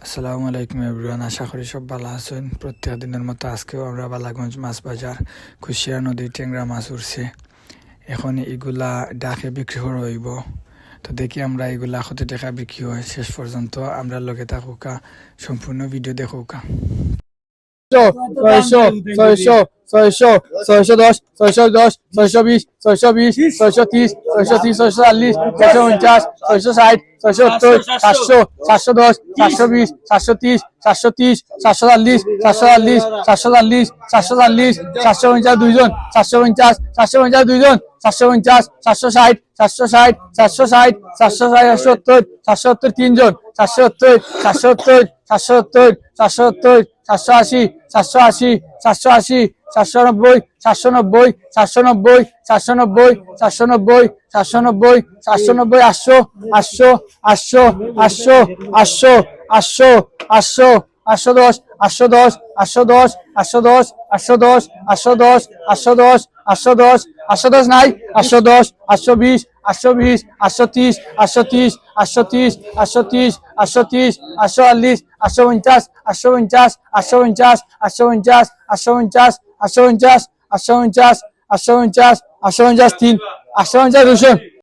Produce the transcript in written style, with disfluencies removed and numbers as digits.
আসসালামু আলাইকুম এভরিওয়ান, আশা করি সব ভালো আছেন। প্রত্যেক দিনের মতো আজকেও আমরা বালাগঞ্জ মাছ বাজার কুশিয়া নদীর ট্যাংরা মাছ উঠছে। এখন এগুলা ডাকে বিক্রি করা হইব। তো দেখি আমরা এগুলা কত টাকা বিক্রি হয়, শেষ পর্যন্ত আমরা লগে থাকুকা, সম্পূর্ণ ভিডিও দেখুকা। 780, 790, 790, 790, 790, 790, 790, 790, 800, 800, 800, 800, 800, 800, 800, 810, 810, 810, 810, 810, 810, 810, 810, 810 নাই, 810, 820, 820, 830, 830, 830, 830, 830, 840, 850, 850, 850, 850, 850, 850, 850, 850, 850, 3, 850 200